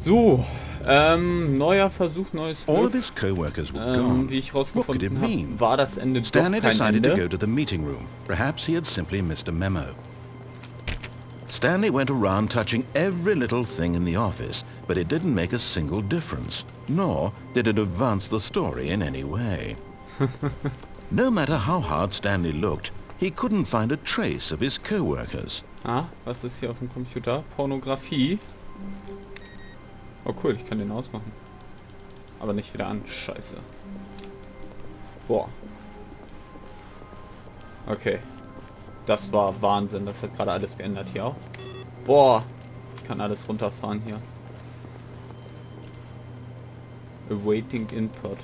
So, neuer Versuch, neues All of Glück. his co-workers were gone. Wie ich What could it rausgefunden mean? habe, war das Ende doch Stanley kein decided to Ende. go to the meeting room. Perhaps he had simply missed a memo. Stanley went around touching every little thing in the office, but it didn't make a single difference, nor did it advance the story in any way. No matter how hard Stanley looked, he couldn't find a trace of his co-workers. Ah, was ist hier auf dem Computer? Pornografie. Oh cool, ich kann den ausmachen. Aber nicht wieder an. Scheiße. Boah. Okay. Das war Wahnsinn. Das hat gerade alles geändert hier auch. Boah. Ich kann alles runterfahren hier. Awaiting Input.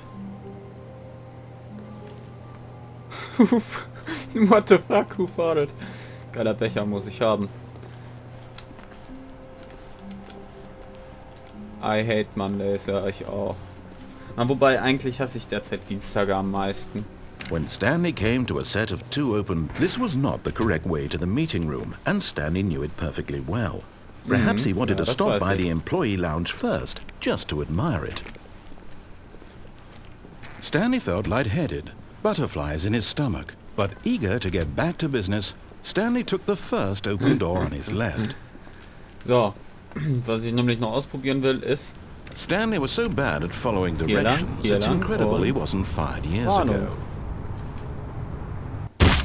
What the fuck? Who farted? Geiler Becher muss ich haben. I hate Mondays, ja, ich auch. Na, wobei, eigentlich hasse ich derzeit Dienstage am meisten. When Stanley came to a set of two open... This was not the correct way to the meeting room, and Stanley knew it perfectly well. Perhaps he wanted to stop by the employee lounge first, just to admire it. Stanley felt lightheaded, butterflies in his stomach, but eager to get back to business, Stanley took the first open door on his left. So, was ich nämlich noch ausprobieren will, ist... Stanley was so bad at following directions, it's incredible he wasn't fired years ago.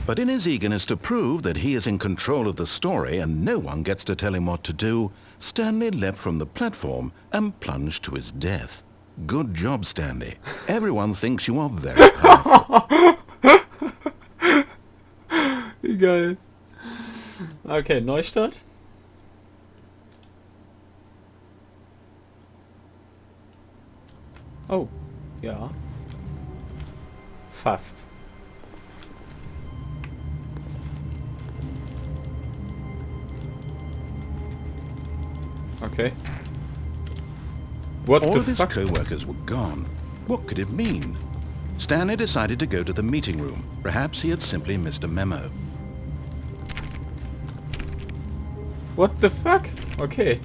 But in his eagerness to prove that he is in control of the story and no one gets to tell him what to do, Stanley leapt from the platform and plunged to his death. Good job, Stanley. Everyone thinks you are very powerful. Wie geil. Okay, Neustart. Oh, ja. Fast. Okay. What All the of his fuck? co-workers were gone. What could it mean? Stanley decided to go to the meeting room. Perhaps he had simply missed a memo. What the fuck? Okay.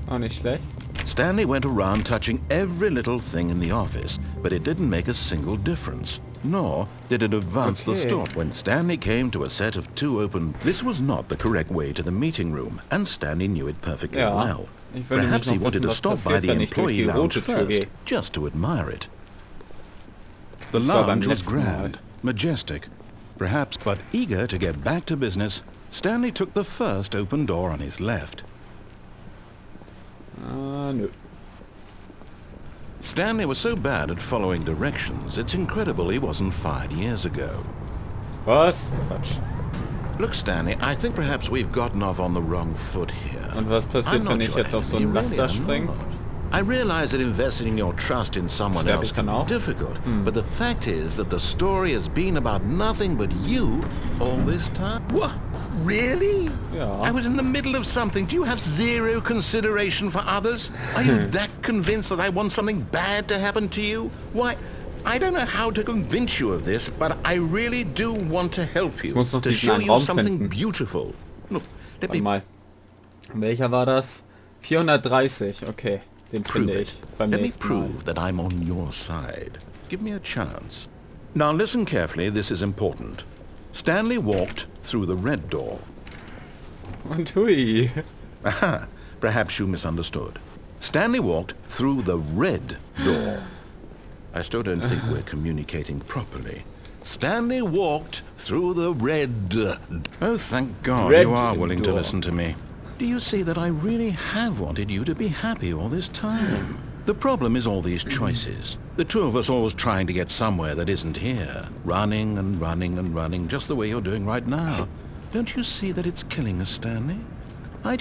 Auch nicht schlecht. Stanley went around touching every little thing in the office, but it didn't make a single difference, nor did it advance the story. When Stanley came to a set of two open... This was not the correct way to the meeting room, and Stanley knew it perfectly well. Perhaps he wanted to stop by the employee lounge first, just to admire it. The lounge was grand, majestic, perhaps, but eager to get back to business, Stanley took the first open door on his left. Nö. Stanley was so bad at following directions, it's incredible he wasn't fired years ago. Was? Quatsch. Look, Stanley, I think perhaps we've gotten off on the wrong foot here. Und was passiert, wenn ich jetzt auf so einen Laster springe? I realize that investing your trust in someone else can be difficult, but the fact is that the story has been about nothing but you all this time. What? Really? Ja. I was in the middle of something. Do you have zero consideration for others? Are you that convinced that I want something bad to happen to you? Why, I don't know how to convince you of this, but I really do want to help you, to show you something beautiful. Look, let me... Mal. Welcher war das? 430, okay. Den finde ich beim Let me nächsten Mal. prove that I'm on your side. Give me a chance. Now listen carefully, this is important. Stanley walked through the red door. Und hui. Aha, perhaps you misunderstood. Stanley walked through the red door. I still don't think we're communicating properly. Stanley walked through the red... Oh, thank God you are willing to listen to me. Do you see that I really have wanted you to be happy all this time? The problem is all these choices. The two of us always trying to get somewhere that isn't here. Running and running and running, just the way you're doing right now. Don't you see that it's killing us, Stanley? I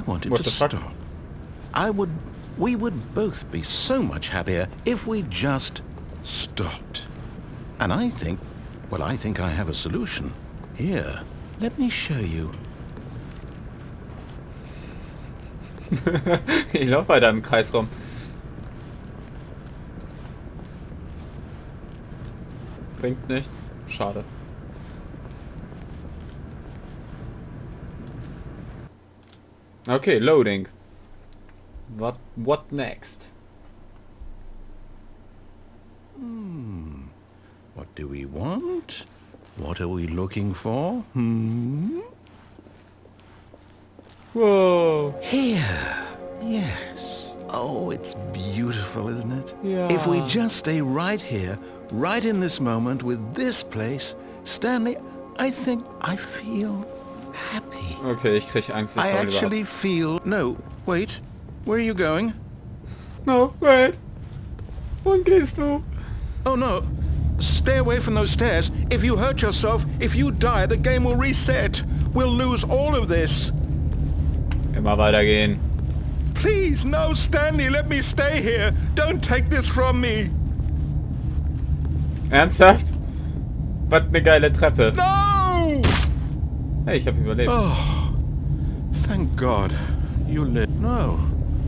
wanted to stop. We would both be so much happier if we just stopped. And I think I have a solution. Here, let me show you. Ich laufe weiter im Kreis rum. Bringt nichts. Schade. Okay, loading. What next? What do we want? What are we looking for? Whoa. Here. Yes. Oh, it's beautiful, isn't it? Yeah. If we just stay right here, right in this moment with this place, Stanley, I think I feel happy. Okay, ich krieg Angst. Ich I hau lieber ab. actually feel... No, wait. Where are you going? No, wait. Wohin gehst du? Oh, no. Stay away from those stairs. If you hurt yourself, if you die, the game will reset. We'll lose all of this. Immer weitergehen. Please, no, Stanley, let me stay here. Don't take this from me. Ernsthaft? Was eine geile Treppe. No! Hey, ich habe überlebt. Oh, thank God. You live. No.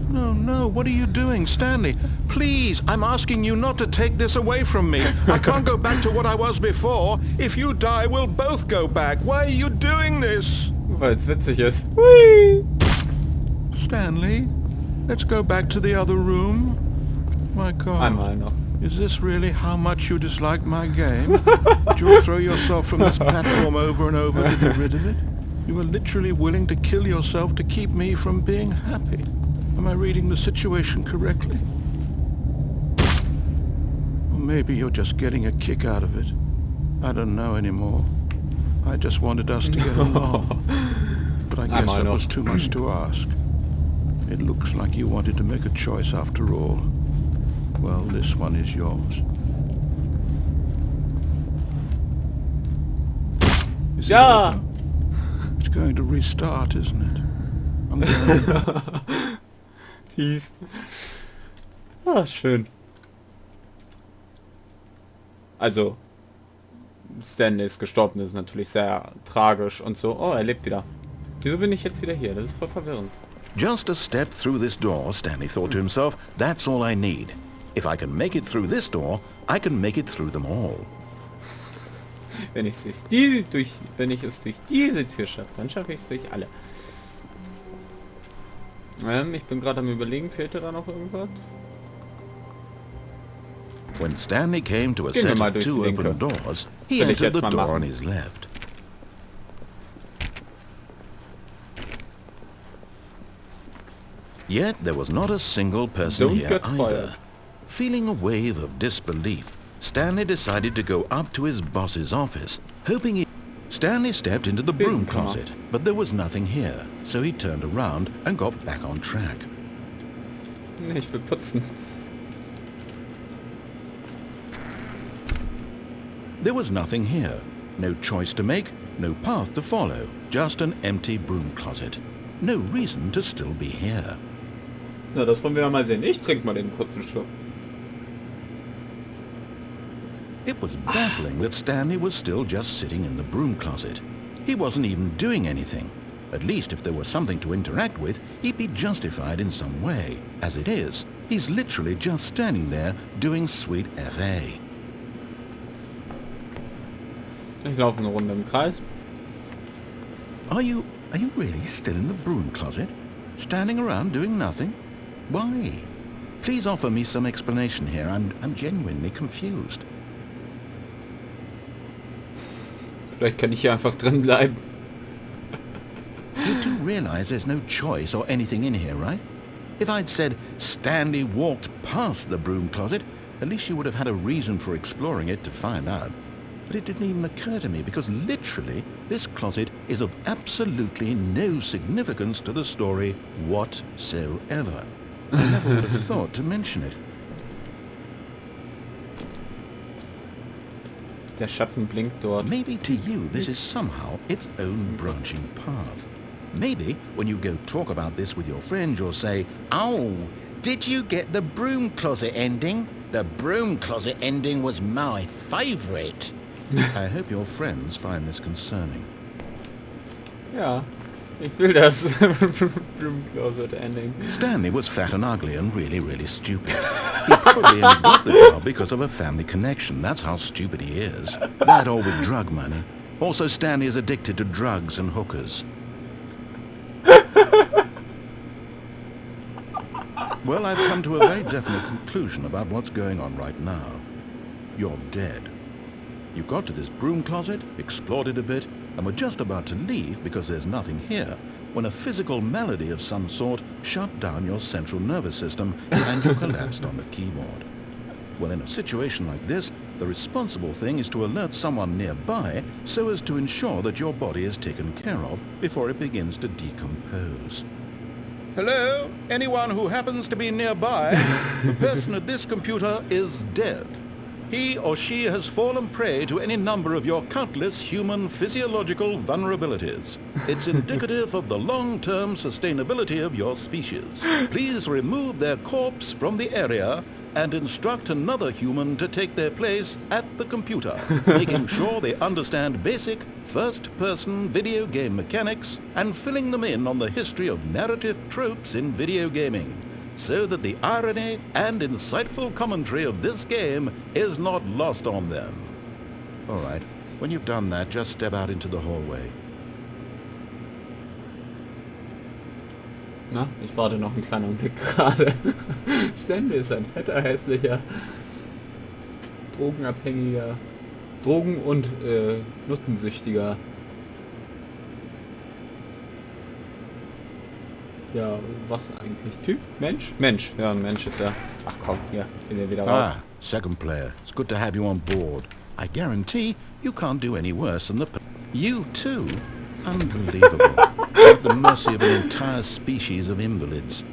No, no, what are you doing, Stanley? Please, I'm asking you not to take this away from me. I can't go back to what I was before. If you die, we'll both go back. Why are you doing this? Weil es witzig ist. Hui. Stanley, let's go back to the other room. My God. Einmal noch. Is this really how much you dislike my game? Did you throw yourself from this platform over and over to get rid of it? You were literally willing to kill yourself to keep me from being happy. Am I reading the situation correctly? Or maybe you're just getting a kick out of it. I don't know anymore. I just wanted us to get along. But I guess that was too much to ask. It looks like you wanted to make a choice after all. Well, this one is yours. Is it Ja! over? It's going to restart, isn't it? I'm going. Fies. Ah, schön. Also, Stanley ist gestorben, das ist natürlich sehr tragisch und so. Oh, er lebt wieder. Wieso bin ich jetzt wieder hier? Das ist voll verwirrend. Just a step through this door, Stanley thought to himself, that's all I need. If I can make it through this door, I can make it through them all. Wenn ich es durch diese Tür schaffe, dann schaffe ich es durch alle. Ich bin gerade am Überlegen, fehlte da noch irgendwas? When Stanley came to a set of two open doors, he entered the door on his left. Yet there was not a single person here either. Feeling a wave of disbelief, Stanley decided to go up to his boss's office, hoping he... Stanley stepped into the broom closet, but there was nothing here, so he turned around and got back on track. Nee, ich will putzen. There was nothing here. No choice to make, no path to follow, just an empty broom closet. No reason to still be here. Na, das wollen wir mal sehen. Ich trinke mal den kurzen Schluck. It was baffling that Stanley was still just sitting in the broom closet. He wasn't even doing anything. At least if there was something to interact with, he'd be justified in some way. As it is, he's literally just standing there doing sweet FA. Ich laufe eine Runde im Kreis. Are you really still in the broom closet? Standing around doing nothing? Why? Please offer me some explanation here. I'm genuinely confused. Vielleicht kann ich hier einfach drin bleiben. You do realize there's no choice or anything in here, right? If I'd said Stanley walked past the broom closet, at least you would have had a reason for exploring it to find out. But it didn't even occur to me because literally this closet is of absolutely no significance to the story whatsoever. I never would have thought to mention it. Der Schatten blinkt dort. Maybe to you this is somehow its own branching path. Maybe when you go talk about this with your friends you'll say, "Oh, did you get the broom closet ending? The broom closet ending was my favorite." I hope your friends find this concerning. Ja, ich will das Broom Closet Ending. Stanley was fat and ugly and really, really stupid. He probably only got the job because of a family connection. That's how stupid he is. That or with drug money. Also, Stanley is addicted to drugs and hookers. Well, I've come to a very definite conclusion about what's going on right now. You're dead. You got to this broom closet, explored it a bit, and were just about to leave because there's nothing here, when a physical malady of some sort shut down your central nervous system and you collapsed on the keyboard. Well, in a situation like this, the responsible thing is to alert someone nearby so as to ensure that your body is taken care of before it begins to decompose. Hello? Anyone who happens to be nearby? The person at this computer is dead. He or she has fallen prey to any number of your countless human physiological vulnerabilities. It's indicative of the long-term sustainability of your species. Please remove their corpse from the area and instruct another human to take their place at the computer, making sure they understand basic first-person video game mechanics and filling them in on the history of narrative tropes in video gaming, so that the irony and insightful commentary of this game is not lost on them. All right, when you've done that, just step out into the hallway. Na, ich warte noch einen kleinen Augenblick gerade. Stanley ist ein fetter, hässlicher, drogenabhängiger, drogen- und nutzensüchtiger. Ja, was eigentlich? Typ? Mensch? Mensch. Ja, ein Mensch ist er. Ach komm, hier, bin ja wieder raus. Ah, second player. It's good to have you on board. I guarantee you can't do any worse than the... You too? Unbelievable. At the mercy of an entire species of invalids.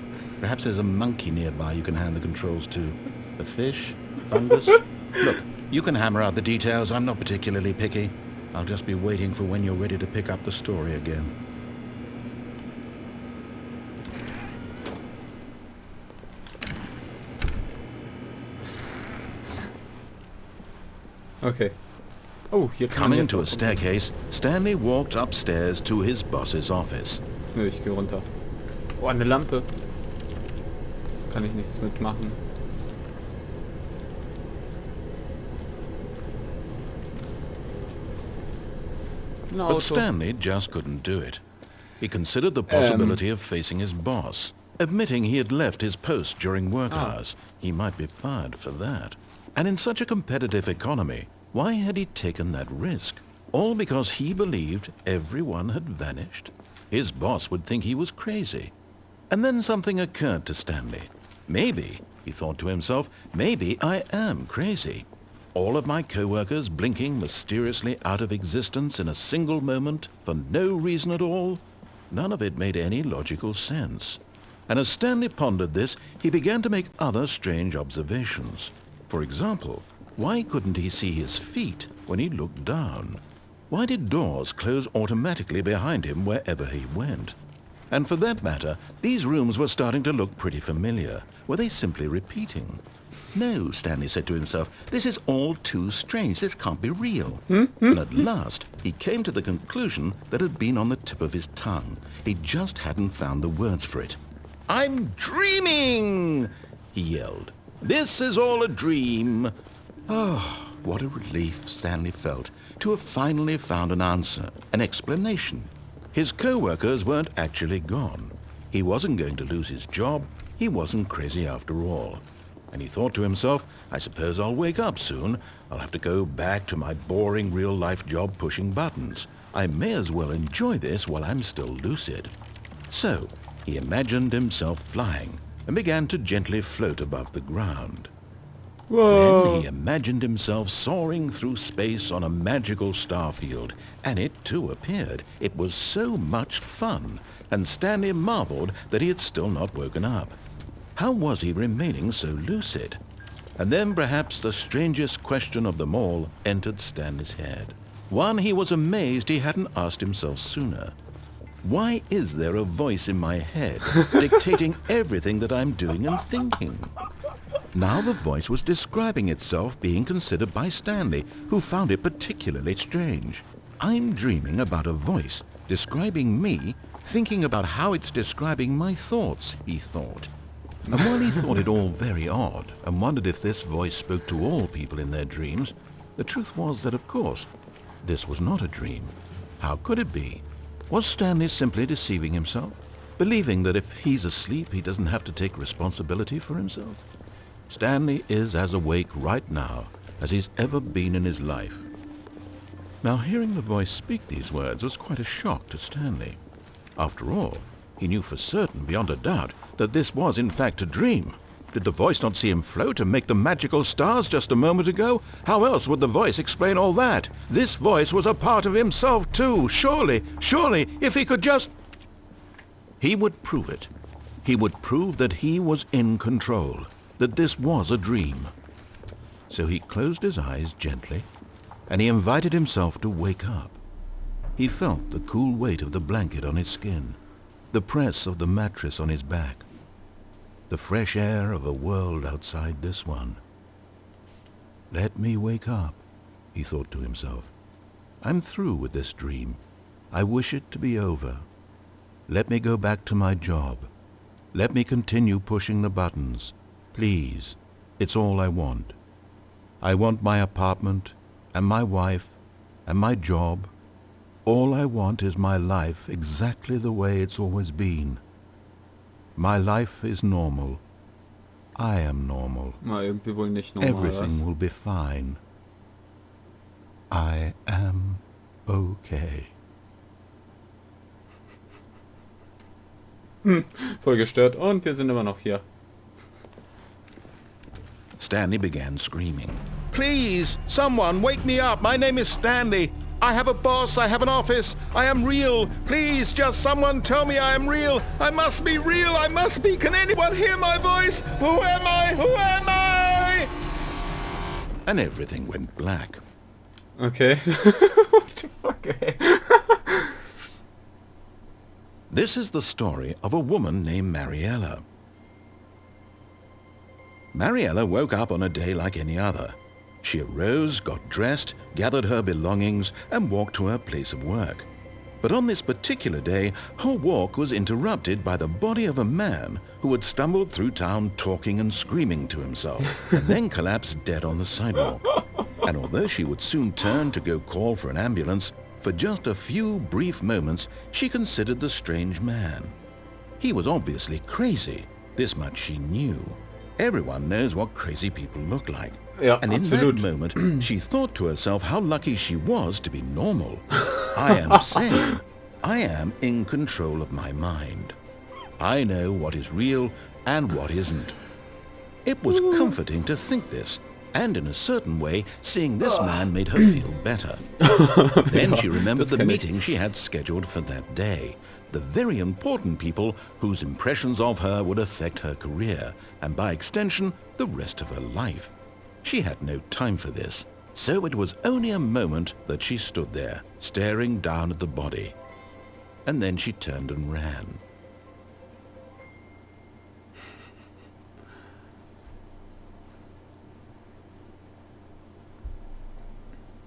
Perhaps there's a monkey nearby you can hand the controls to. A fish? Fungus? Look, you can hammer out the details. I'm not particularly picky. I'll just be waiting for when you're ready to pick up the story again. Okay. Oh, hier kann Coming to a staircase, Stanley walked upstairs to his boss's office. Nö, ich gehe runter. Oh, eine Lampe. Kann ich nichts mitmachen. Ein Auto. But Stanley just couldn't do it. He considered the possibility of facing his boss. Admitting he had left his post during work hours, he might be fired for that. And in such a competitive economy, why had he taken that risk? All because he believed everyone had vanished? His boss would think he was crazy. And then something occurred to Stanley. Maybe, he thought to himself, maybe I am crazy. All of my co-workers blinking mysteriously out of existence in a single moment for no reason at all? None of it made any logical sense. And as Stanley pondered this, he began to make other strange observations. For example, why couldn't he see his feet when he looked down? Why did doors close automatically behind him wherever he went? And for that matter, these rooms were starting to look pretty familiar. Were they simply repeating? No, Stanley said to himself, this is all too strange. This can't be real. And at last, he came to the conclusion that had been on the tip of his tongue. He just hadn't found the words for it. I'm dreaming, he yelled. This is all a dream. Oh, what a relief Stanley felt to have finally found an answer, an explanation. His co-workers weren't actually gone. He wasn't going to lose his job. He wasn't crazy after all. And he thought to himself, I suppose I'll wake up soon. I'll have to go back to my boring real-life job pushing buttons. I may as well enjoy this while I'm still lucid. So, he imagined himself flying and began to gently float above the ground. Whoa. Then he imagined himself soaring through space on a magical starfield, and it too appeared. It was so much fun, and Stanley marveled that he had still not woken up. How was he remaining so lucid? And then perhaps the strangest question of them all entered Stanley's head. One he was amazed he hadn't asked himself sooner. Why is there a voice in my head dictating everything that I'm doing and thinking? Now the voice was describing itself being considered by Stanley, who found it particularly strange. I'm dreaming about a voice describing me, thinking about how it's describing my thoughts, he thought. And while he thought it all very odd and wondered if this voice spoke to all people in their dreams, the truth was that, of course, this was not a dream. How could it be? Was Stanley simply deceiving himself? believing that if he's asleep, he doesn't have to take responsibility for himself. Stanley is as awake right now as he's ever been in his life. Now, hearing the voice speak these words was quite a shock to Stanley. After all, he knew for certain, beyond a doubt, that this was in fact a dream. Did the voice not see him float and make the magical stars just a moment ago? How else would the voice explain all that? This voice was a part of himself too. Surely, if he could just... He would prove it. He would prove that he was in control, that this was a dream. So he closed his eyes gently, and he invited himself to wake up. He felt the cool weight of the blanket on his skin, the press of the mattress on his back, the fresh air of a world outside this one. Let me wake up, he thought to himself. I'm through with this dream. I wish it to be over. Let me go back to my job. Let me continue pushing the buttons. Please, it's all I want. I want my apartment, and my wife, and my job. All I want is my life exactly the way it's always been. My life is normal. I am normal. Na, irgendwie wohl nicht normal. Everything will be fine. I am okay. Voll gestört und wir sind immer noch hier. Stanley began screaming. Please, someone wake me up. My name is Stanley. I have a boss. I have an office. I am real. Please, just someone tell me I am real. I must be real. I must be. Can anyone hear my voice? Who am I? Who am I? And everything went black. Okay. What the fuck, ey? This is the story of a woman named Mariella. Mariella woke up on a day like any other. She arose, got dressed, gathered her belongings, and walked to her place of work. But on this particular day, her walk was interrupted by the body of a man who had stumbled through town talking and screaming to himself, and then collapsed dead on the sidewalk. And although she would soon turn to go call for an ambulance, for just a few brief moments she considered the strange man. He was obviously crazy. This much she knew. Everyone knows what crazy people look like. Yeah, and in absolute. that moment, she thought to herself how lucky she was to be normal. I am sane. I am in control of my mind. I know what is real and what isn't. It was comforting to think this, and in a certain way, seeing this man made her feel better. Then she remembered the meeting she had scheduled for that day. The very important people whose impressions of her would affect her career, and by extension, the rest of her life. She had no time for this, so it was only a moment that she stood there, staring down at the body. And then she turned and ran.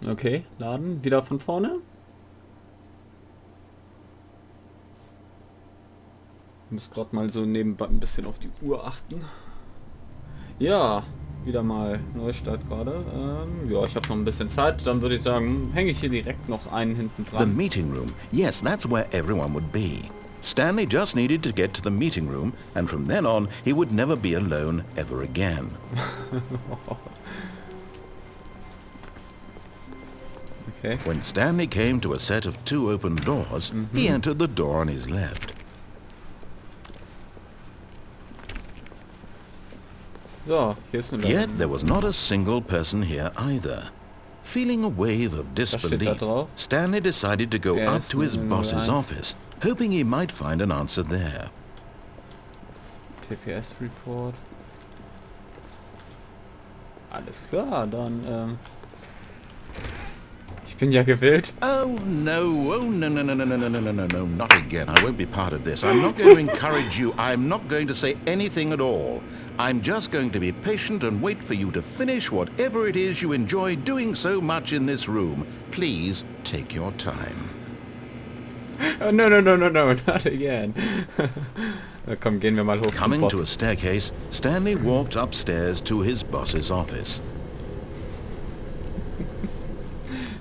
Okay, laden, wieder von vorne. Ich muss gerade mal so nebenbei ein bisschen auf die Uhr achten. Ja, wieder mal Neustart gerade. Ja, ich habe noch ein bisschen Zeit. Dann würde ich sagen, hänge ich hier direkt noch einen hinten The dran. meeting room. Yes, that's where everyone would be. Stanley just needed to get to the meeting room, and from then on, he would never be alone ever again. Okay. When Stanley came to a set of two open doors, he entered the door on his left. So, hier ist eine Yet there was not a single person here either. Feeling a wave of disbelief, drauf? Stanley decided to go Ja, up ist to his nur boss's eins. office, hoping he might find an answer there. PPS Report. Alles klar, dann ich bin ja gewillt. Oh no, no, not again. I won't be part of this. I'm not going to encourage you. I'm not going to say anything at all. I'm just going to be patient and wait for you to finish whatever it is you enjoy doing so much in this room. Please take your time. Oh, no, not again. Na komm, gehen wir mal hoch zum Coming to a Boss. staircase, Stanley walked upstairs to his boss's office.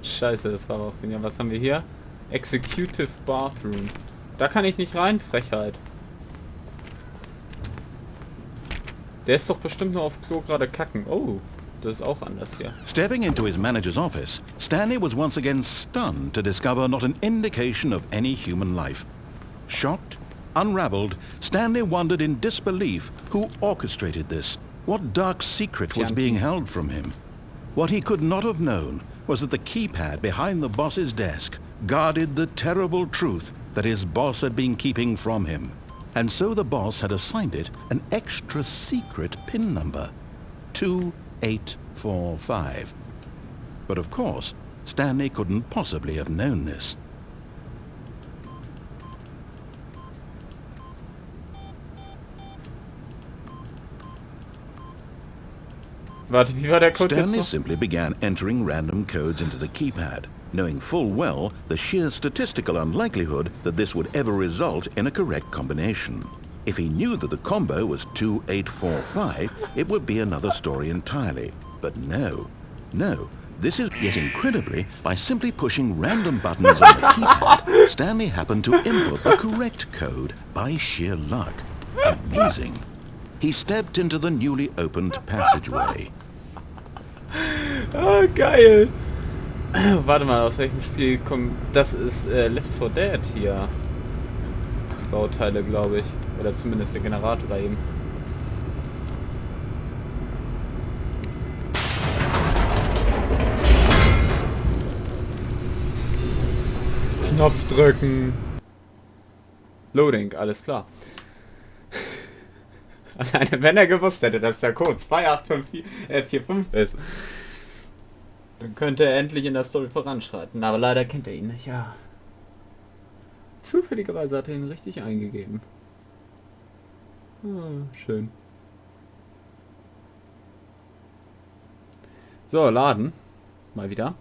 Scheiße, das war auch genial. Was haben wir hier? Executive Bathroom. Da kann ich nicht rein, Frechheit. Der ist doch bestimmt nur auf Klo gerade kacken. Oh, das ist auch anders hier. Stepping into his manager's office, Stanley was once again stunned to discover not an indication of any human life. Shocked, unraveled, Stanley wondered in disbelief who orchestrated this. What dark secret was being held from him? What he could not have known was that the keypad behind the boss's desk guarded the terrible truth that his boss had been keeping from him. And so the boss had assigned it an extra secret PIN number, 2845. But of course, Stanley couldn't possibly have known this. Warte, wie war der Code Stanley jetzt noch? simply began entering random codes into the keypad, knowing full well the sheer statistical unlikelihood that this would ever result in a correct combination. If he knew that the combo was 2845, it would be another story entirely. But no. This is yet incredibly, by simply pushing random buttons on the keypad, Stanley happened to input the correct code by sheer luck. Amazing. He stepped into the newly opened passageway. Ah, geil. Warte mal, aus welchem Spiel kommt... Das ist Left 4 Dead hier. Die Bauteile, glaube ich. Oder zumindest der Generator da eben. Knopf drücken. Loading, alles klar. Alleine wenn er gewusst hätte, dass der Code 285445 ist, dann könnte er endlich in der Story voranschreiten. Aber leider kennt er ihn nicht, ja. Zufälligerweise hat er ihn richtig eingegeben. Schön. So, laden. Mal wieder.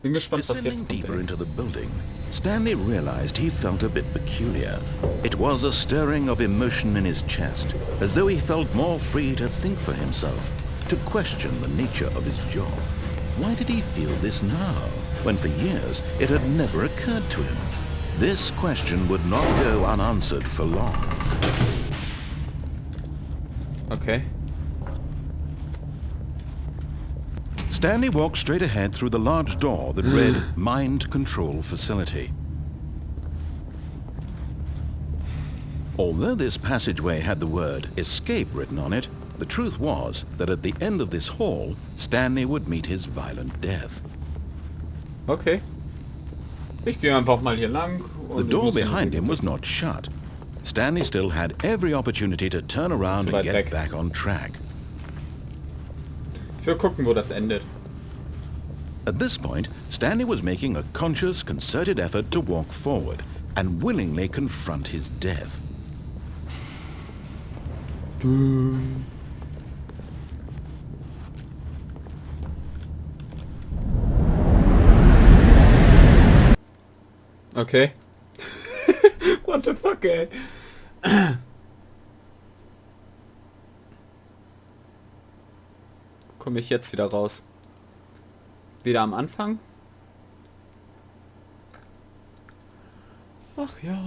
Bin gespannt, was jetzt kommt. Deeper into the building, Stanley realized he felt a bit peculiar. It was a stirring of emotion in his chest, as though he felt more free to think for himself, to question the nature of his job. Why did he feel this now, when for years it had never occurred to him? This question would not go unanswered for long. Okay. Stanley walked straight ahead through the large door that read Mind Control Facility. Although this passageway had the word Escape written on it, the truth was that at the end of this hall, Stanley would meet his violent death. Okay. Ich gehe einfach mal hier lang. The door behind him was not shut. Stanley still had every opportunity to turn around and get back on track. Ich will gucken, wo das endet. At this point, Stanley was making a conscious, concerted effort to walk forward and willingly confront his death. Okay. What the fuck, ey? Komme ich jetzt wieder raus? Wieder am Anfang? Ach ja.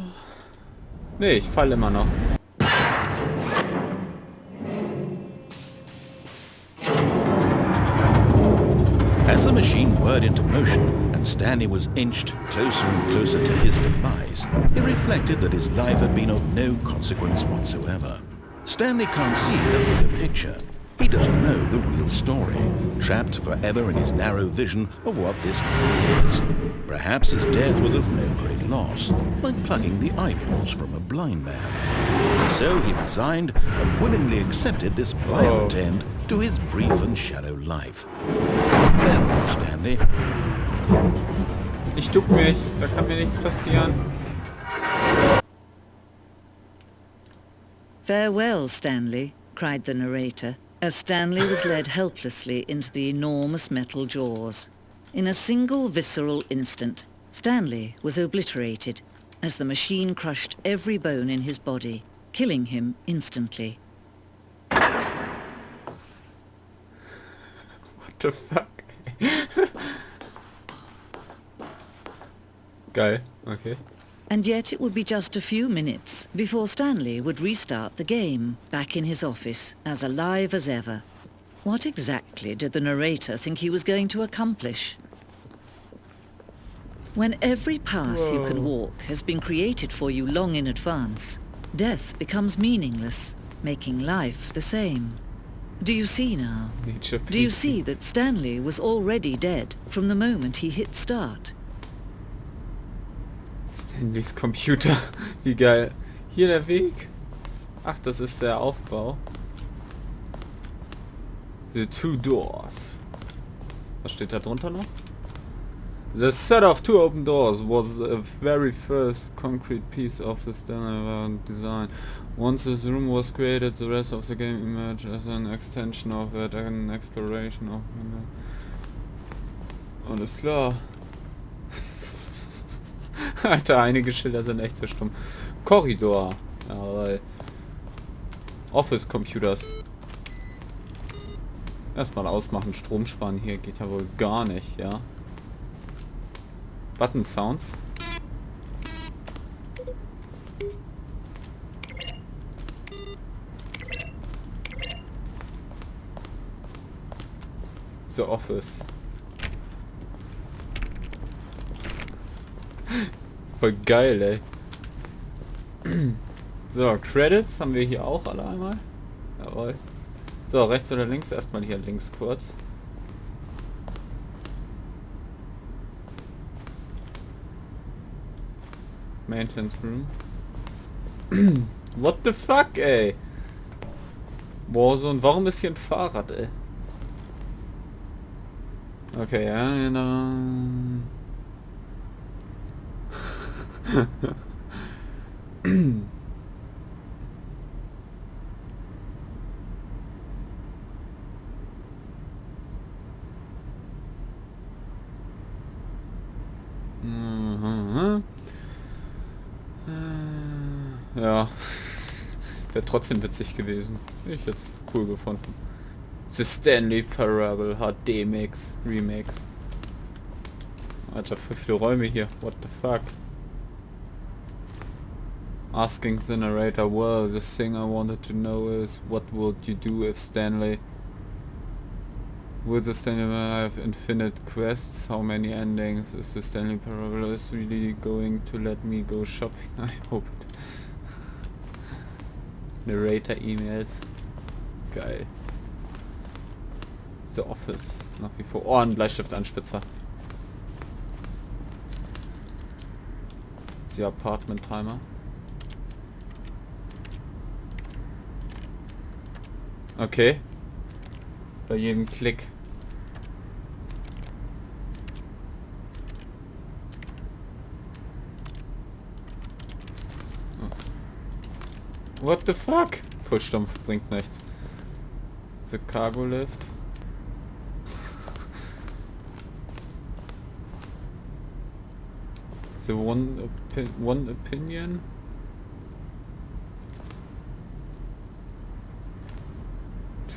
Nee, ich falle immer noch. As the machine whirred into motion and Stanley was inched closer and closer to his demise, he reflected that his life had been of no consequence whatsoever. Stanley can't see the bigger picture. He doesn't know the real story, trapped forever in his narrow vision of what this world is. Perhaps his death was of no great loss, like plucking the eyeballs from a blind man. And so he resigned and willingly accepted this violent end to his brief and shallow life. Farewell, Stanley. Ich duck mich, da kann mir nichts passieren. Farewell, Stanley, cried the narrator, as Stanley was led helplessly into the enormous metal jaws. In a single visceral instant, Stanley was obliterated as the machine crushed every bone in his body, killing him instantly. What the fuck? Geil, okay. And yet it would be just a few minutes before Stanley would restart the game, back in his office, as alive as ever. What exactly did the narrator think he was going to accomplish? When every path you can walk has been created for you long in advance, death becomes meaningless, making life the same. Do you see now? Do you see that Stanley was already dead from the moment he hit start? Stanleys Computer. Wie geil. Hier der Weg. Ach, das ist der Aufbau. The two doors. Was steht da drunter noch? The set of two open doors was a very first concrete piece of the Stanley design. Once this room was created, the rest of the game emerged as an extension of it, an exploration of... Alles klar. Alter, einige Schilder sind echt so stumm. Korridor. Jawohl. Office Computers. Erstmal ausmachen, Strom sparen. Hier geht ja wohl gar nicht, ja. Button Sounds. The Office. Voll geil, ey. So, Credits haben wir hier auch alle einmal. Jawohl. So, rechts oder links? Erstmal hier links kurz. Maintenance Room. What the fuck, ey? Warzone, warum ist hier ein Fahrrad, ey? Okay, ja, genau. Ja, wäre trotzdem witzig gewesen. Ich jetzt cool gefunden. The Stanley Parable HD Mix Remix. Alter, für viele Räume hier. What the fuck? Asking the narrator, well, the thing I wanted to know is, what would you do if Stanley... Would the Stanley have infinite quests? How many endings? Is the Stanley Parable is really going to let me go shopping? I hope it. Narrator E-Mails. Geil. The Office. Nach wie vor. Oh, ein Bleistiftanspitzer. The Apartment Timer. Okay. Bei jedem Klick. What the fuck? Pushstumpf bringt nichts. The Cargo Lift. The one opinion.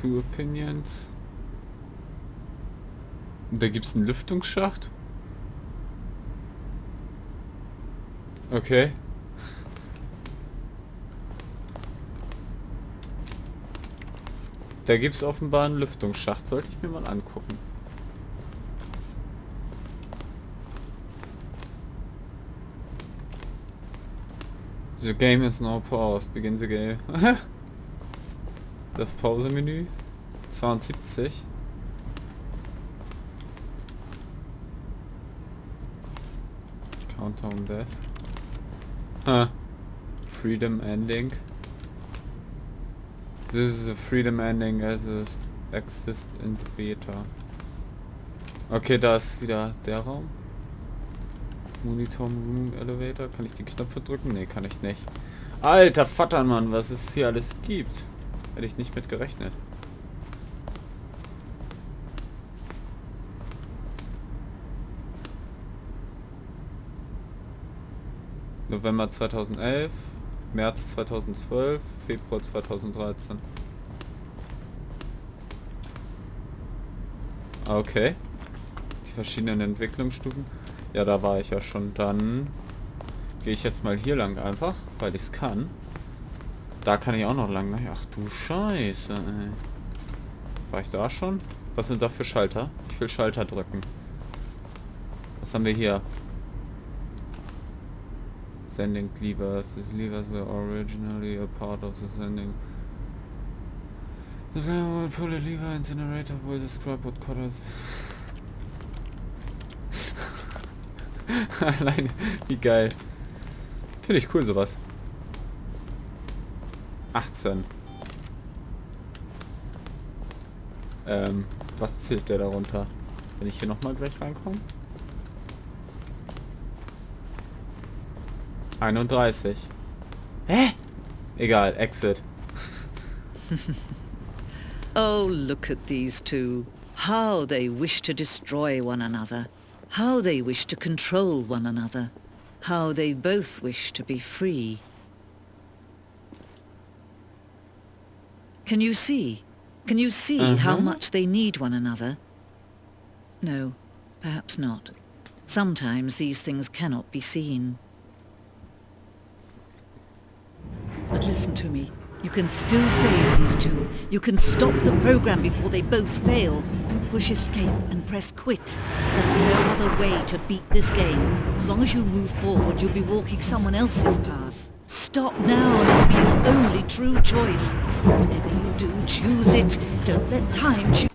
Two opinions. Und da gibt's einen Lüftungsschacht. Okay. Da gibt's offenbar einen Lüftungsschacht. Sollte ich mir mal angucken. The game is now paused. Begin the game. Das Pause-Menü. 72. Countdown Death. Freedom Ending. This is a freedom ending as it exists in the beta. Okay, da ist wieder der Raum. Monitor Room Elevator. Kann ich die Knöpfe drücken? Ne, kann ich nicht. Alter Vatermann, was es hier alles gibt. Hätte ich nicht mit gerechnet. November 2011, März 2012, Februar 2013. Okay. Die verschiedenen Entwicklungsstufen. Ja, da war ich ja schon. Dann gehe ich jetzt mal hier lang einfach, weil ich es kann. Da kann ich auch noch lang. Ach du Scheiße, ey. War ich da schon? Was sind da für Schalter? Ich will Schalter drücken. Was haben wir hier? Sending levers. These levers were originally a part of the sending. The player will pull a lever, incinerator will describe what colors. Alleine, wie geil. Finde ich cool sowas. 18. Was zählt der darunter? Wenn ich hier nochmal gleich reinkomme? 31. Hä? Egal, Exit. Oh, look at these two. How they wish to destroy one another. How they wish to control one another. How they both wish to be free. Can you see? Can you see how much they need one another? No, perhaps not. Sometimes these things cannot be seen. But listen to me. You can still save these two. You can stop the program before they both fail. Push escape and press quit. There's no other way to beat this game. As long as you move forward, you'll be walking someone else's path. Stop now and it'll be your only true choice. Whatever you do, choose it. Don't let time choose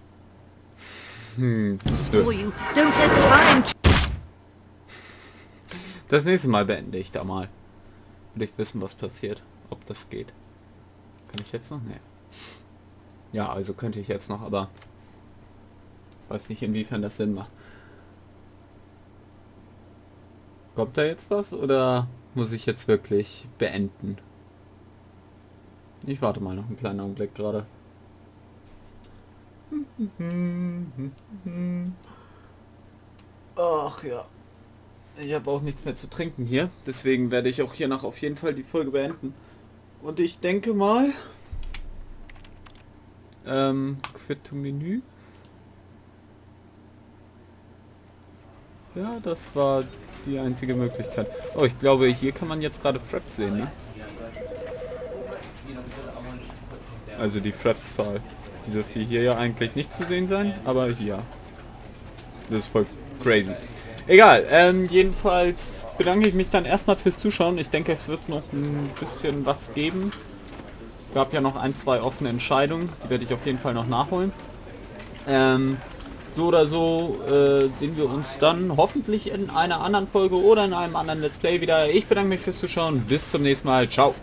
for you. Don't let time Das nächste Mal beende ich da mal. Will ich wissen, was passiert. Ob das geht. Kann ich jetzt noch? Nee. Ja, also könnte ich jetzt noch, aber weiß nicht, inwiefern das Sinn macht. Kommt da jetzt was oder muss ich jetzt wirklich beenden? Ich warte mal noch einen kleinen Augenblick gerade. Ach ja. Ich habe auch nichts mehr zu trinken hier. Deswegen werde ich auch hiernach auf jeden Fall die Folge beenden. Und ich denke mal... Quit to Menü. Ja, das war die einzige Möglichkeit. Oh, ich glaube, hier kann man jetzt gerade Fraps sehen, ne? Also die Fraps-Zahl. Die dürfte hier ja eigentlich nicht zu sehen sein, aber hier. Das ist voll crazy. Egal, jedenfalls bedanke ich mich dann erstmal fürs Zuschauen. Ich denke, es wird noch ein bisschen was geben. Gab ja noch ein, zwei offene Entscheidungen. Die werde ich auf jeden Fall noch nachholen. So oder so sehen wir uns dann hoffentlich in einer anderen Folge oder in einem anderen Let's Play wieder. Ich bedanke mich fürs Zuschauen. Bis zum nächsten Mal. Ciao.